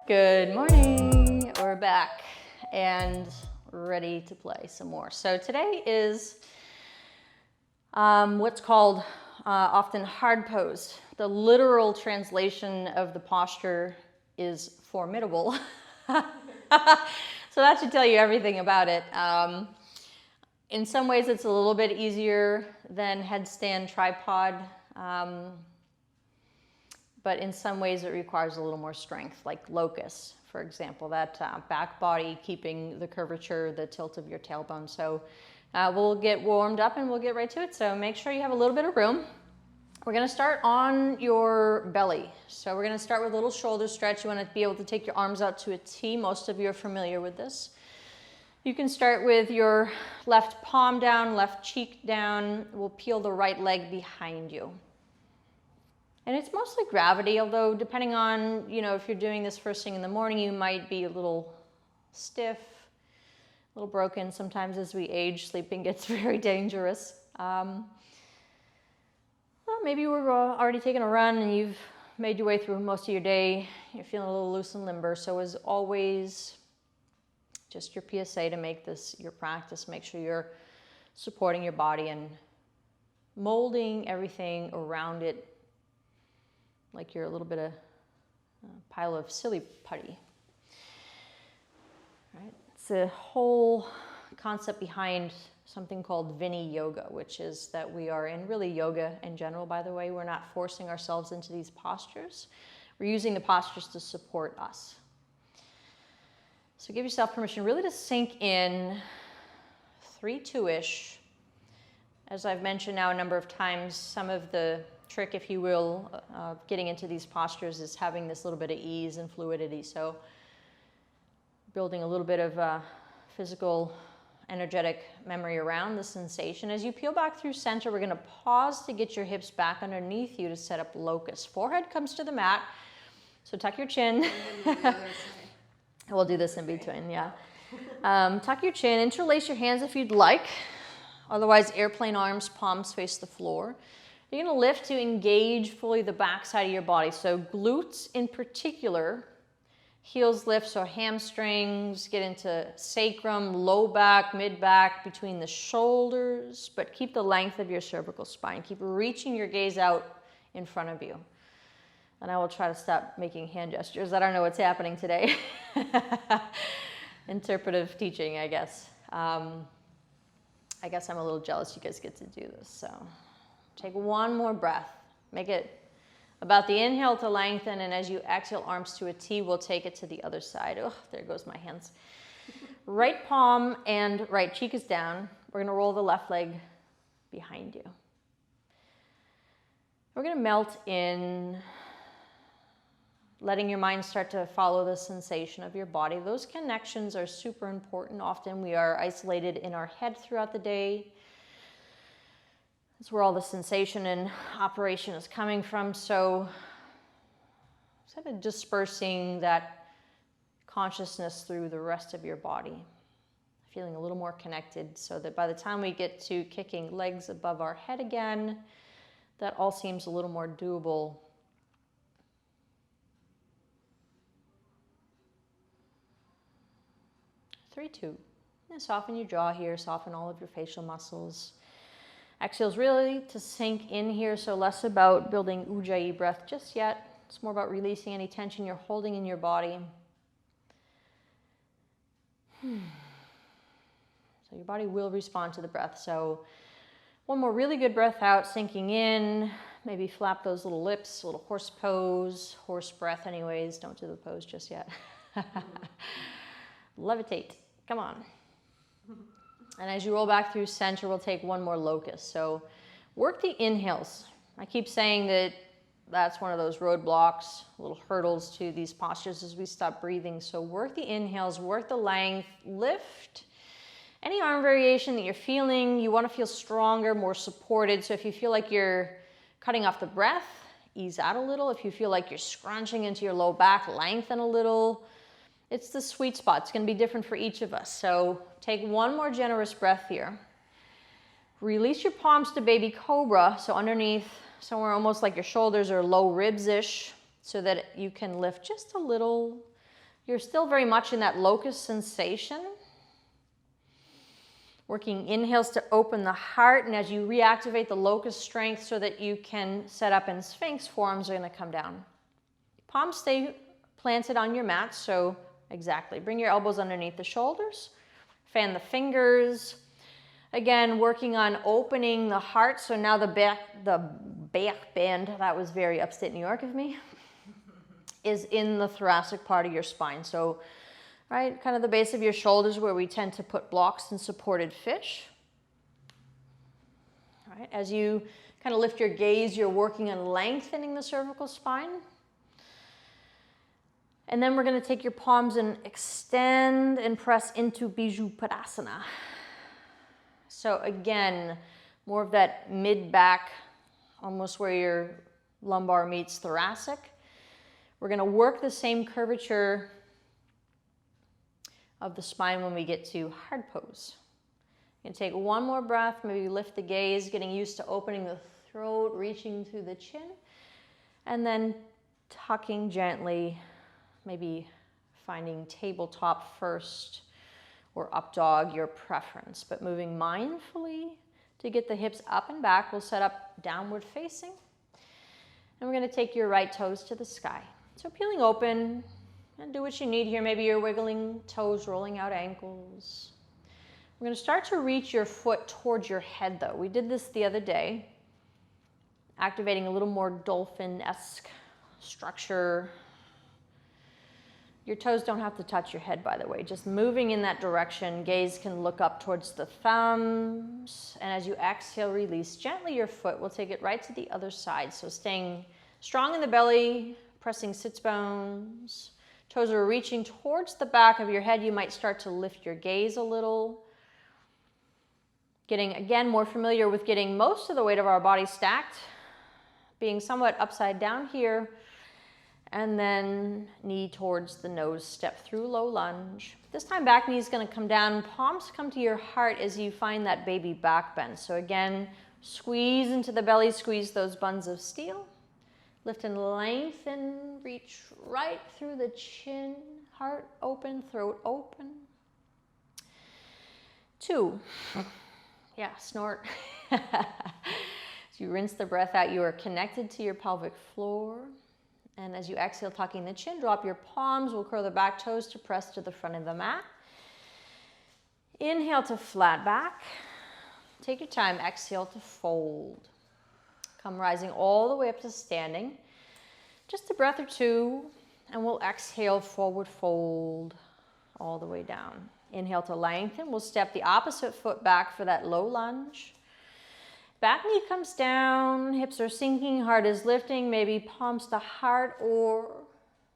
Good morning. We're back and ready to play some more. So today is what's called often hard pose. The literal translation of the posture is formidable. So that should tell you everything about it. In some ways it's a little bit easier than headstand tripod. But in some ways it requires a little more strength, like locust, for example, that back body keeping the curvature, the tilt of your tailbone. So we'll get warmed up and we'll get right to it. So make sure you have a little bit of room. We're going to start on your belly. So we're going to start with a little shoulder stretch. You want to be able to take your arms out to a T. Most of you are familiar with this. You can start with your left palm down, left cheek down. We'll peel the right leg behind you. And it's mostly gravity, although depending on, if you're doing this first thing in the morning, you might be a little stiff, a little broken. Sometimes as we age, sleeping gets very dangerous. Well, maybe we're already taking a run and you've made your way through most of your day. You're feeling a little loose and limber. So as always, just your PSA to make this your practice. Make sure you're supporting your body and molding everything around it like you're a little bit of a pile of silly putty. Right? It's the whole concept behind something called Vini Yoga, which is that we are in really yoga in general, by the way. We're not forcing ourselves into these postures. We're using the postures to support us. So give yourself permission really to sink in 3-2-ish. As I've mentioned now a number of times, some of the trick, if you will, getting into these postures is having this little bit of ease and fluidity. So building a little bit of physical, energetic memory around the sensation. As you peel back through center, we're going to pause to get your hips back underneath you to set up locust. Forehead comes to the mat, so tuck your chin. We'll do this in between, yeah. Tuck your chin, interlace your hands if you'd like. Otherwise, airplane arms, palms face the floor. You're going to lift to engage fully the back side of your body. So glutes in particular, heels lift, so hamstrings, get into sacrum, low back, mid back, between the shoulders, but keep the length of your cervical spine. Keep reaching your gaze out in front of you. And I will try to stop making hand gestures. I don't know what's happening today. Interpretive teaching, I guess. I guess I'm a little jealous you guys get to do this, so. Take one more breath. Make it about the inhale to lengthen, and as you exhale, arms to a T, we'll take it to the other side. Oh, there goes my hands. Right palm and right cheek is down. We're going to roll the left leg behind you. We're going to melt in, letting your mind start to follow the sensation of your body. Those connections are super important. Often we are isolated in our head throughout the day. That's where all the sensation and operation is coming from. So instead of dispersing that consciousness through the rest of your body, feeling a little more connected so that by the time we get to kicking legs above our head again, that all seems a little more doable. Three, two. And soften your jaw here, soften all of your facial muscles. Exhale is really to sink in here, so less about building Ujjayi breath just yet. It's more about releasing any tension you're holding in your body. So your body will respond to the breath. So one more really good breath out, sinking in. Maybe flap those little lips, a little horse pose, horse breath anyways. Don't do the pose just yet. Levitate, come on. And as you roll back through center, we'll take one more locust. So work the inhales. I keep saying that that's one of those roadblocks, little hurdles to these postures as we stop breathing. So work the inhales, work the length, lift. Any arm variation that you're feeling, you want to feel stronger, more supported. So if you feel like you're cutting off the breath, ease out a little. If you feel like you're scrunching into your low back, lengthen a little. It's the sweet spot. It's going to be different for each of us. So take one more generous breath here. Release your palms to baby cobra. So underneath, somewhere almost like your shoulders or low ribs-ish, so that you can lift just a little You're still very much in that locust sensation. Working inhales to open the heart, and as you reactivate the locust strength so that you can set up in Sphinx, forearms are going to come down. Palms stay planted on your mat, so exactly. Bring your elbows underneath the shoulders. Fan the fingers. Again, working on opening the heart. So now the back bend, that was very upstate New York of me, is in the thoracic part of your spine. So, right, kind of the base of your shoulders where we tend to put blocks and supported fish. All right, as you kind of lift your gaze, you're working on lengthening the cervical spine. And then we're going to take your palms and extend and press into Biju Padasana. So again, more of that mid-back, almost where your lumbar meets thoracic. We're going to work the same curvature of the spine when we get to hard pose. You can take one more breath, maybe lift the gaze, getting used to opening the throat, reaching through the chin, and then tucking gently, maybe finding tabletop first or up dog, your preference, but moving mindfully to get the hips up and back. We'll set up downward facing, and we're going to take your right toes to the sky. So peeling open, and do what you need here. Maybe you're wiggling toes, rolling out ankles. We're going to start to reach your foot towards your head though. We did this the other day, activating a little more dolphin-esque structure. Your toes don't have to touch your head, by the way. Just moving in that direction. Gaze can look up towards the thumbs. And as you exhale, release gently your foot. We'll take it right to the other side. So staying strong in the belly, pressing sits bones. Toes are reaching towards the back of your head. You might start to lift your gaze a little. Getting, again, more familiar with getting most of the weight of our body stacked. Being somewhat upside down here. And then knee towards the nose, step through low lunge. This time back knee is going to come down, palms come to your heart as you find that baby back bend. So again, squeeze into the belly, squeeze those buns of steel. Lift and lengthen, reach right through the chin, heart open, throat open. 2. Yeah, snort. As you rinse the breath out, you are connected to your pelvic floor. And as you exhale, tucking the chin, drop your palms. We'll curl the back toes to press to the front of the mat. Inhale to flat back. Take your time. Exhale to fold. Come rising all the way up to standing. Just a breath or two, and we'll exhale, forward fold all the way down. Inhale to lengthen. We'll step the opposite foot back for that low lunge. Back knee comes down, hips are sinking, heart is lifting, maybe palms to heart, or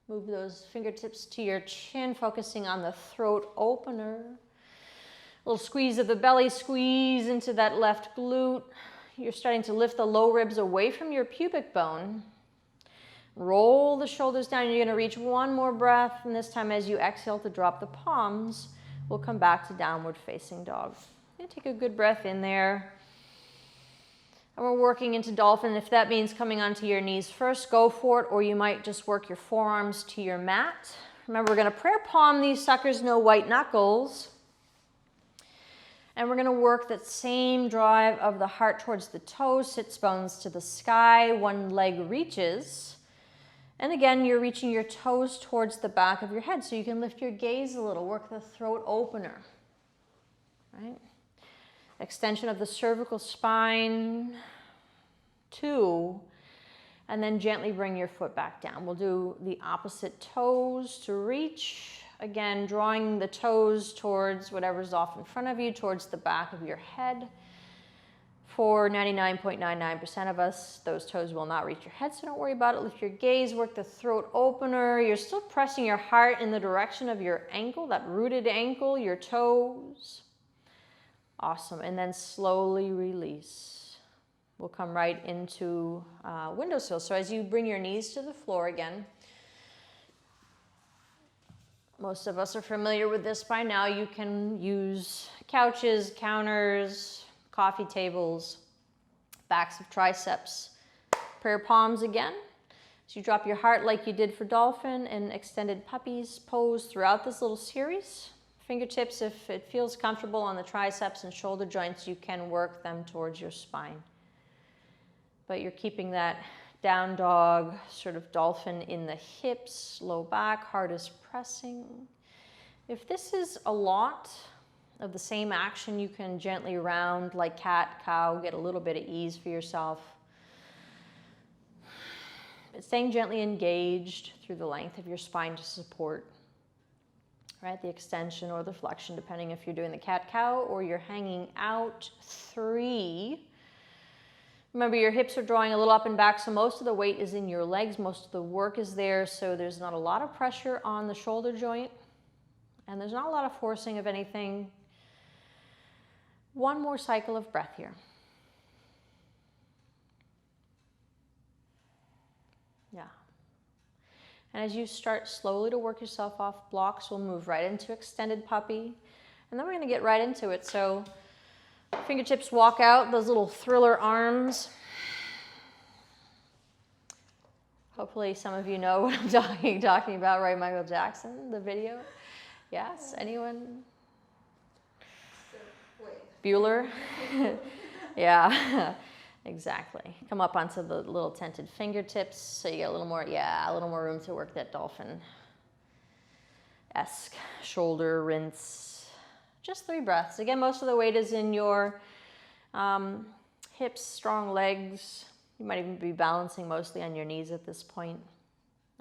move those fingertips to your chin, focusing on the throat opener. A little squeeze of the belly, squeeze into that left glute. You're starting to lift the low ribs away from your pubic bone. Roll the shoulders down. You're going to reach one more breath, and this time as you exhale to drop the palms, we'll come back to downward facing dog. Take a good breath in there. And we're working into dolphin. If that means coming onto your knees first, go for it, or you might just work your forearms to your mat. Remember, we're going to prayer palm these suckers, no white knuckles. And we're going to work that same drive of the heart towards the toes, sits bones to the sky, one leg reaches. And again, you're reaching your toes towards the back of your head, so you can lift your gaze a little, work the throat opener, right? Extension of the cervical spine, 2, and then gently bring your foot back down. We'll do the opposite toes to reach. Again, drawing the toes towards whatever's off in front of you, towards the back of your head. For 99.99% of us, those toes will not reach your head, so don't worry about it. Lift your gaze, work the throat opener. You're still pressing your heart in the direction of your ankle, that rooted ankle, your toes. Awesome, and then slowly release. We'll come right into windowsill. So as you bring your knees to the floor again, most of us are familiar with this by now. You can use couches, counters, coffee tables, backs of triceps, prayer palms again. So you drop your heart like you did for dolphin and extended puppies pose throughout this little series. Fingertips, if it feels comfortable on the triceps and shoulder joints, you can work them towards your spine. But you're keeping that down dog, sort of dolphin in the hips, low back, heart is pressing. If this is a lot of the same action, you can gently round like cat, cow, get a little bit of ease for yourself. But staying gently engaged through the length of your spine to support, right? The extension or the flexion, depending if you're doing the cat-cow or you're hanging out. 3. Remember, your hips are drawing a little up and back, so most of the weight is in your legs. Most of the work is there, so there's not a lot of pressure on the shoulder joint, and there's not a lot of forcing of anything. One more cycle of breath here. Yeah. And as you start slowly to work yourself off blocks, we'll move right into extended puppy. And then we're going to get right into it. So fingertips walk out, those little thriller arms. Hopefully some of you know what I'm talking about, right? Michael Jackson, the video. Yes, anyone? Bueller? Yeah. Exactly. Come up onto the little tented fingertips so you get a little more room to work that dolphin-esque shoulder rinse. Just 3 breaths. Again, most of the weight is in your hips, strong legs. You might even be balancing mostly on your knees at this point.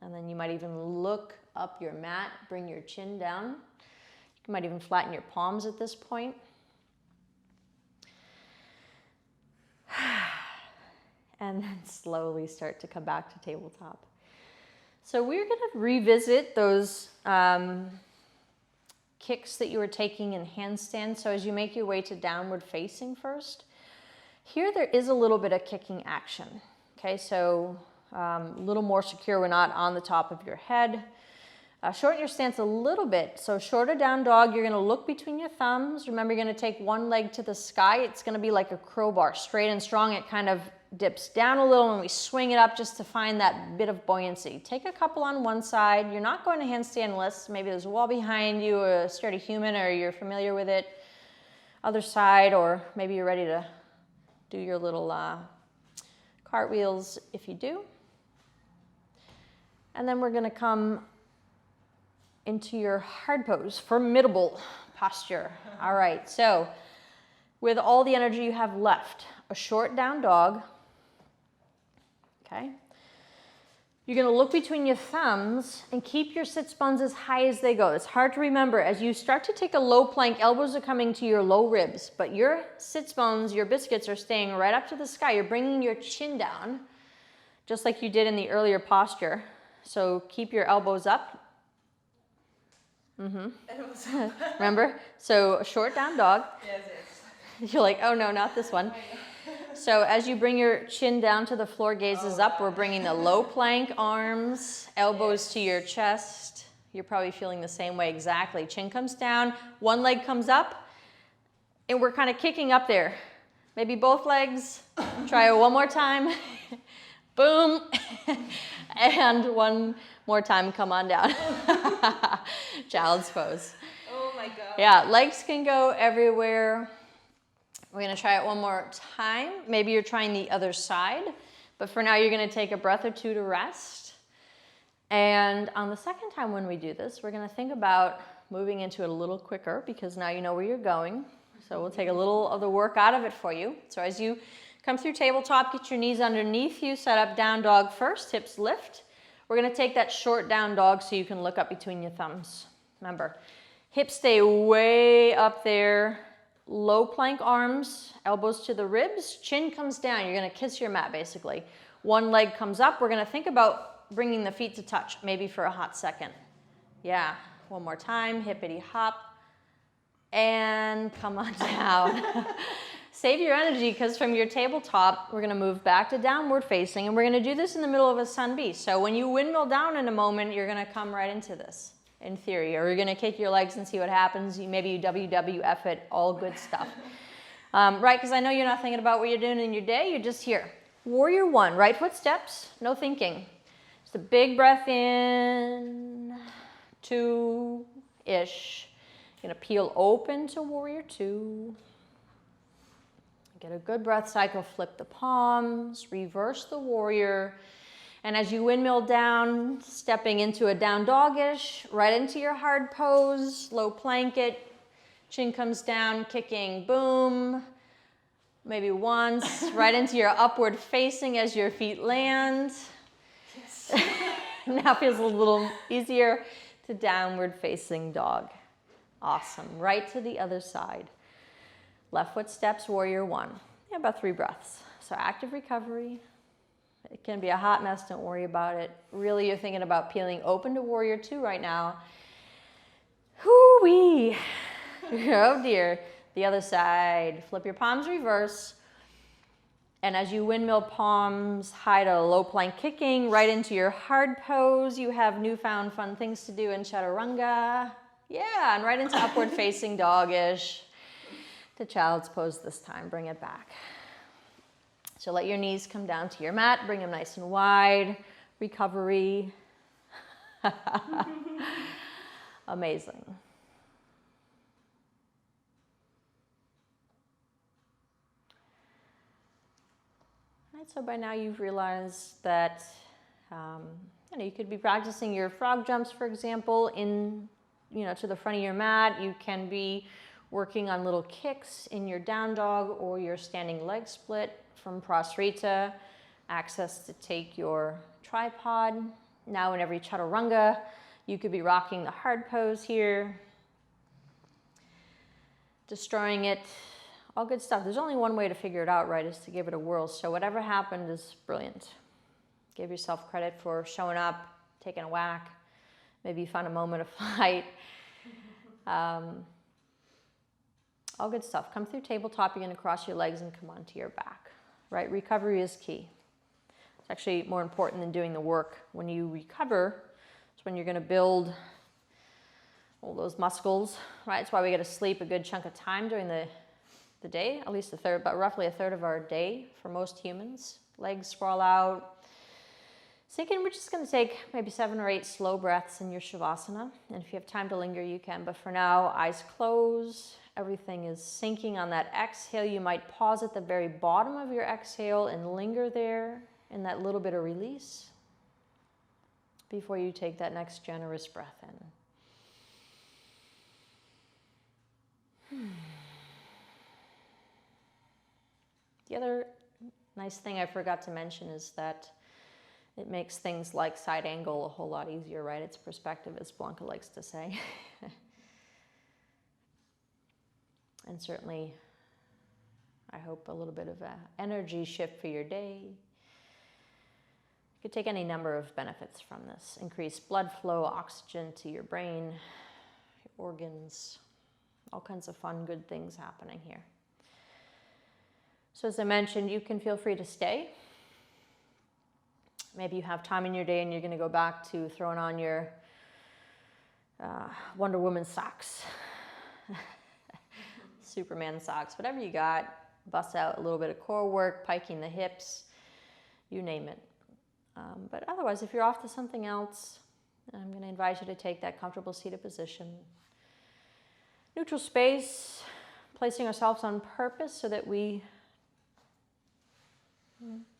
And then you might even look up your mat, bring your chin down. You might even flatten your palms at this point. And then slowly start to come back to tabletop. So we're going to revisit those kicks that you were taking in handstand. So as you make your way to downward facing first, here there is a little bit of kicking action. Okay, so a little more secure. We're not on the top of your head. Shorten your stance a little bit. So shorter down dog, you're going to look between your thumbs. Remember, you're going to take one leg to the sky. It's going to be like a crowbar, straight and strong. It kind of dips down a little and we swing it up just to find that bit of buoyancy. Take a couple on one side. You're not going to handstand unless maybe there's a wall behind you, a sturdy human, or you're familiar with it. Other side, or maybe you're ready to do your little cartwheels if you do. And then we're going to come into your hard pose, formidable posture. All right, so with all the energy you have left, a short down dog. Okay. You're going to look between your thumbs and keep your sits bones as high as they go. It's hard to remember. As you start to take a low plank, elbows are coming to your low ribs, but your sits bones, your biscuits are staying right up to the sky. You're bringing your chin down, just like you did in the earlier posture. So keep your elbows up. Remember? So a short down dog. Yes. You're like, oh no, not this one. So as you bring your chin down to the floor, gazes up, we're bringing the low plank arms, elbows to your chest. You're probably feeling the same way exactly. Chin comes down, one leg comes up, and we're kind of kicking up there. Maybe both legs. Try it one more time. Boom. And one more time, come on down. Child's pose. Oh my God. Yeah, legs can go everywhere. We're going to try it one more time. Maybe you're trying the other side, but for now you're going to take a breath or two to rest. And on the second time when we do this, we're going to think about moving into it a little quicker because now you know where you're going. So we'll take a little of the work out of it for you. So as you come through tabletop, get your knees underneath you, set up down dog first, hips lift. We're going to take that short down dog so you can look up between your thumbs. Remember, hips stay way up there. Low plank arms, elbows to the ribs, chin comes down. You're going to kiss your mat basically. One leg comes up. We're going to think about bringing the feet to touch, maybe for a hot second. Yeah, one more time, hippity hop, and come on down. Save your energy because from your tabletop, we're going to move back to downward facing, and we're going to do this in the middle of a sun beast. So when you windmill down in a moment, you're going to come right into this. In theory, or you're going to kick your legs and see what happens. Maybe you WWF it, all good stuff. Right, because I know you're not thinking about what you're doing in your day, you're just here. Warrior one, right foot steps, no thinking. Just a big breath in, 2-ish. You're gonna peel open to warrior 2. Get a good breath cycle, flip the palms, reverse the warrior. And as you windmill down, stepping into a down dog-ish, right into your hard pose, low plank it, chin comes down, kicking, boom. Maybe once, right into your upward facing as your feet land. Yes. Now feels a little easier to downward facing dog. Awesome, right to the other side. Left foot steps, warrior 1. Yeah, about 3 breaths. So active recovery. It can be a hot mess, don't worry about it. Really, you're thinking about peeling open to warrior 2 right now. Hoo-wee. Oh dear. The other side. Flip your palms reverse. And as you windmill palms, high to low plank kicking, right into your hard pose. You have newfound fun things to do in chaturanga. Yeah, and right into upward facing dog-ish. To child's pose this time, bring it back. So let your knees come down to your mat, bring them nice and wide. Recovery. Amazing. All right, so by now you've realized that you could be practicing your frog jumps, for example, to the front of your mat. You can be working on little kicks in your down dog or your standing leg split from Prasrita. Access to take your tripod. Now in every chaturanga, you could be rocking the hard pose here. Destroying it, all good stuff. There's only one way to figure it out, right, is to give it a whirl. So whatever happened is brilliant. Give yourself credit for showing up, taking a whack. Maybe you found a moment of flight. All good stuff. Come through tabletop, you're gonna cross your legs and come onto your back, right? Recovery is key. It's actually more important than doing the work. When you recover, it's when you're gonna build all those muscles, right? That's why we gotta sleep a good chunk of time during the day, at least a third, but roughly a third of our day for most humans. Legs sprawl out. Sink in, we're just gonna take maybe 7 or 8 slow breaths in your Shavasana. And if you have time to linger, you can, but for now, eyes closed. Everything is sinking on that exhale. You might pause at the very bottom of your exhale and linger there in that little bit of release before you take that next generous breath in. The other nice thing I forgot to mention is that it makes things like side angle a whole lot easier, right? It's perspective, as Blanca likes to say. And certainly, I hope a little bit of an energy shift for your day. You could take any number of benefits from this. Increased blood flow, oxygen to your brain, your organs, all kinds of fun, good things happening here. So as I mentioned, you can feel free to stay. Maybe you have time in your day and you're going to go back to throwing on your Wonder Woman socks. Superman socks, whatever you got, bust out a little bit of core work, piking the hips, you name it. But otherwise, if you're off to something else, I'm going to invite you to take that comfortable seated position. Neutral space, placing ourselves on purpose so that we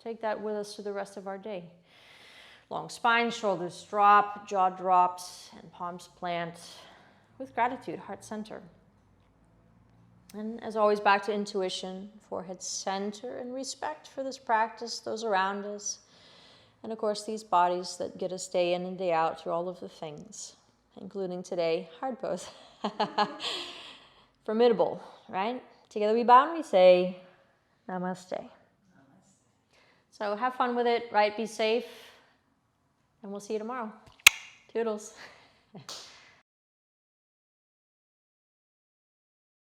take that with us through the rest of our day. Long spine, shoulders drop, jaw drops, and palms plant with gratitude, heart center. And as always, back to intuition, forehead center, and respect for this practice, those around us, and of course these bodies that get us day in and day out through all of the things, including today, hard pose. Formidable, right? Together we bow and we say, Namaste. So have fun with it, right? Be safe, and we'll see you tomorrow. Toodles.